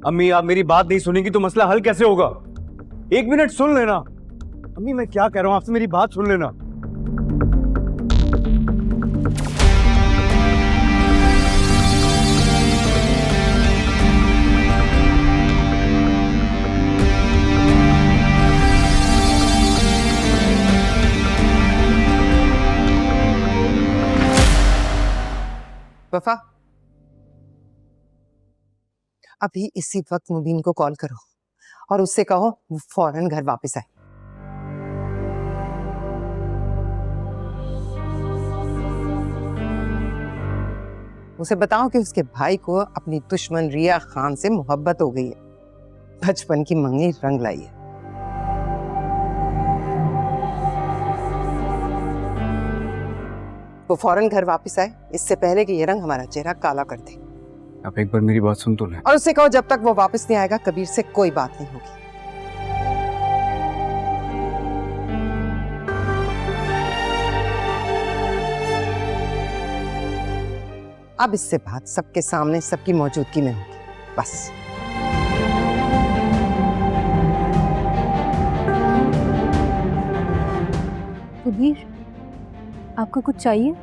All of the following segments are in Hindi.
अम्मी आप मेरी बात नहीं सुनेंगी तो मसला हल कैसे होगा? 1 मिनट सुन लेना। अम्मी मैं क्या कह रहा हूं आपसे, मेरी बात सुन लेना। वफा, अभी इसी वक्त मुबीन को कॉल करो और उससे कहो वो फौरन घर वापस आए। उसे बताओ कि उसके भाई को अपनी दुश्मन रिया खान से मोहब्बत हो गई है, बचपन की मंगी रंग लाई है। वो फौरन घर वापस आए, इससे पहले कि ये रंग हमारा चेहरा काला कर दे। आप एक बार मेरी बात सुन तो लें। और उससे कहो जब तक वो वापस नहीं आएगा कबीर से कोई बात नहीं होगी। अब इससे बात सबके सामने सबकी मौजूदगी में होगी, बस। कबीर, आपको कुछ चाहिए?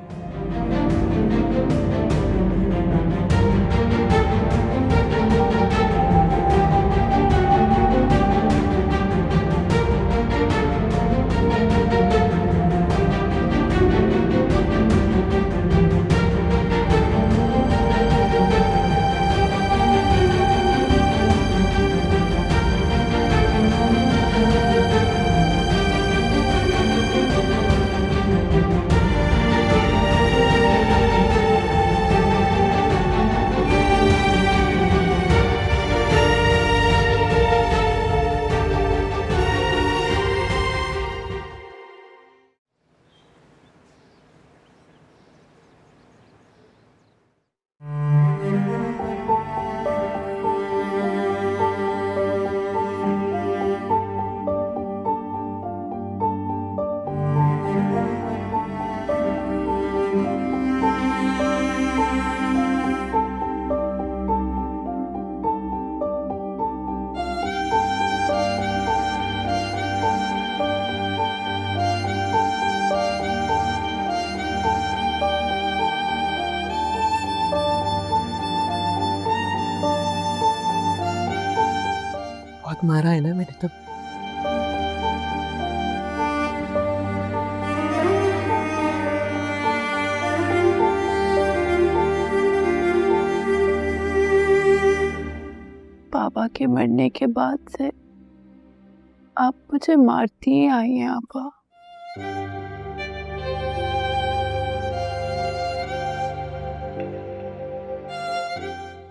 बहुत मारा है ना मैंने तो। पापा के मरने के बाद से आप मुझे मारती ही आई हैं आपा।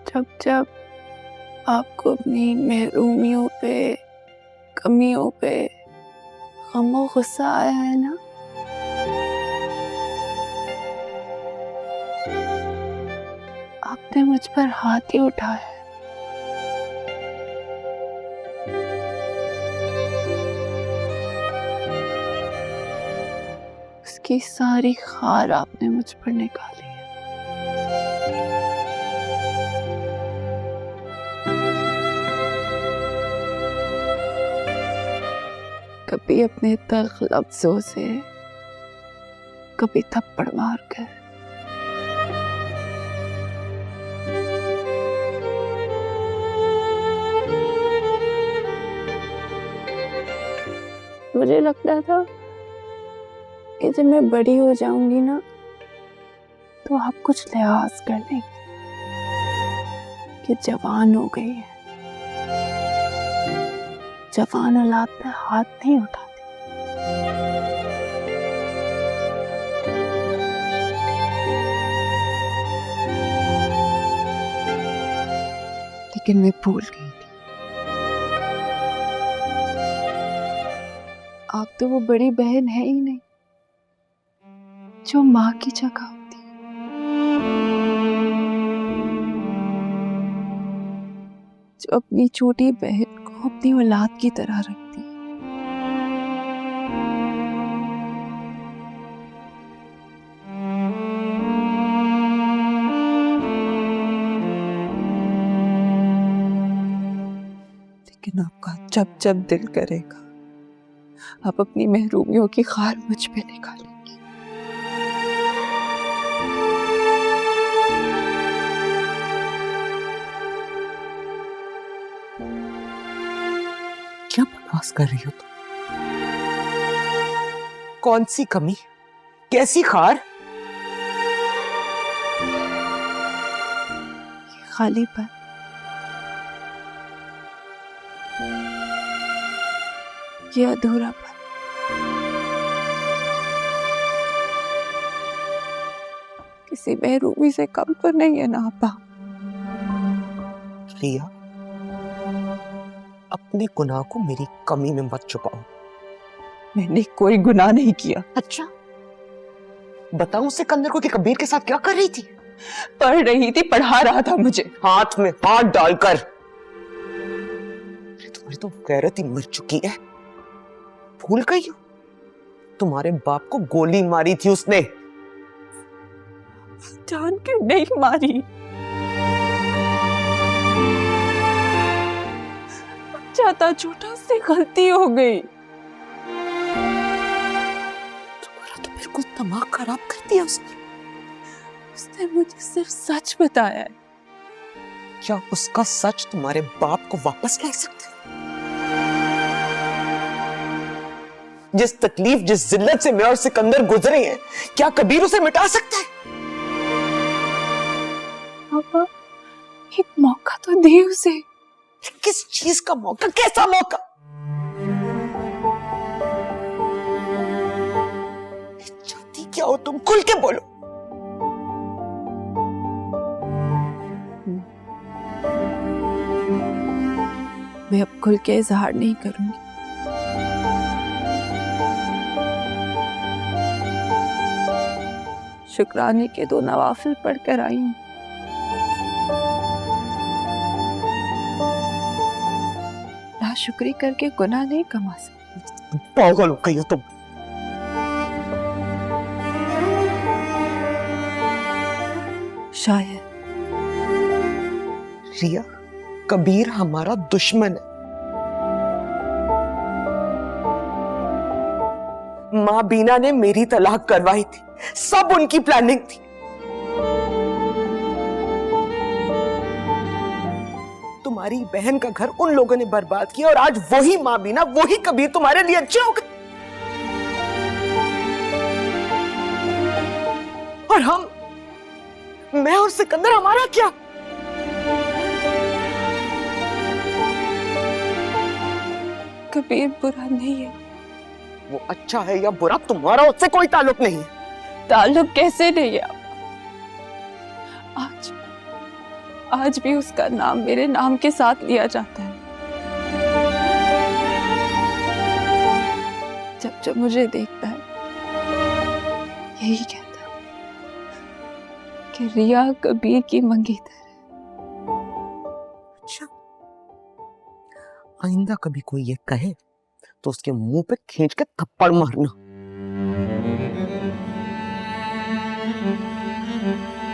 जब जब आपको अपनी महरूमियों पे, कमियों पे गम और गुस्सा आया है ना, आपने मुझ पर हाथ ही उठाया। उसकी सारी खार आपने मुझ पर निकाली है। कभी अपने तल्ख लफ्जों से, कभी थप्पड़ मारकर। मुझे लगता था कि जब मैं बड़ी हो जाऊंगी ना तो आप कुछ लिहाज कर लेंगे कि जवान हो गई है। जवान औलाद पे हाथ नहीं उठाते। लेकिन मैं भूल गई थी। आप तो वो बड़ी बहन है ही नहीं जो माँ की जगह होती है। जो अपनी छोटी बहन को अपनी औलाद की तरह रखती है। जब जब दिल करेगा आप अपनी महरूमियों की खार मुझ पे निकालेंगी। क्या बकवास कर रही हो तुम? कौन सी कमी, कैसी खार? खालीपन, ये अधूरापन, किसी महरूमी से कम तो नहीं है ना आपा। रिया, अपने गुनाह को मेरी कमी में मत छुपाओ। मैंने कोई गुनाह नहीं किया। अच्छा, बताऊं सिकंदर को कि कबीर के साथ क्या कर रही थी? पढ़ रही थी, पढ़ा रहा था मुझे। हाथ में हाथ डालकर। तुम्हारी तो गैरत ही मर चुकी है। भूल गई हो? तुम्हारे बाप को गोली मारी थी उसने। जान के नहीं मारी, चाहता छोटा से गलती हो गई। तुम्हारा तो बिल्कुल दिमाग खराब कर दिया उसने। उसने मुझे सिर्फ सच बताया है। क्या उसका सच तुम्हारे बाप को वापस ला सकता है? जिस तकलीफ, जिस जिल्लत से मैं और सिकंदर गुजरे हैं, क्या कबीर उसे मिटा सकता है? पापा, एक मौका तो दे उसे। किस चीज का मौका? कैसा मौका? चाहती क्या हो तुम? खुल के बोलो। मैं अब खुल के इजहार नहीं करूंगी। शुक्राने के 2 नवाफिल पढ़कर आई हूं। नाशुक्री करके गुनाह नहीं कमा सकती। पागल हो गई हो तुम। शायद रिया, कबीर हमारा दुश्मन है। मां बीना ने मेरी तलाक करवाई थी, सब उनकी प्लानिंग थी। तुम्हारी बहन का घर उन लोगों ने बर्बाद किया और आज वही मां बीना, वही कबीर तुम्हारे लिए अच्छे हो गए। और हम, मैं और सिकंदर, हमारा क्या? कबीर बुरा नहीं है। वो अच्छा है या बुरा, तुम्हारा उससे कोई ताल्लुक नहीं है। ताल्लुक कैसे नहीं है? आज भी उसका नाम मेरे नाम के साथ लिया जाता है। जब जब मुझे देखता है यही कहता है कि रिया कबीर की मंगेतर है। अच्छा, आइंदा कभी कोई ये कहे तो उसके मुंह पे खींच के थप्पड़ मारना।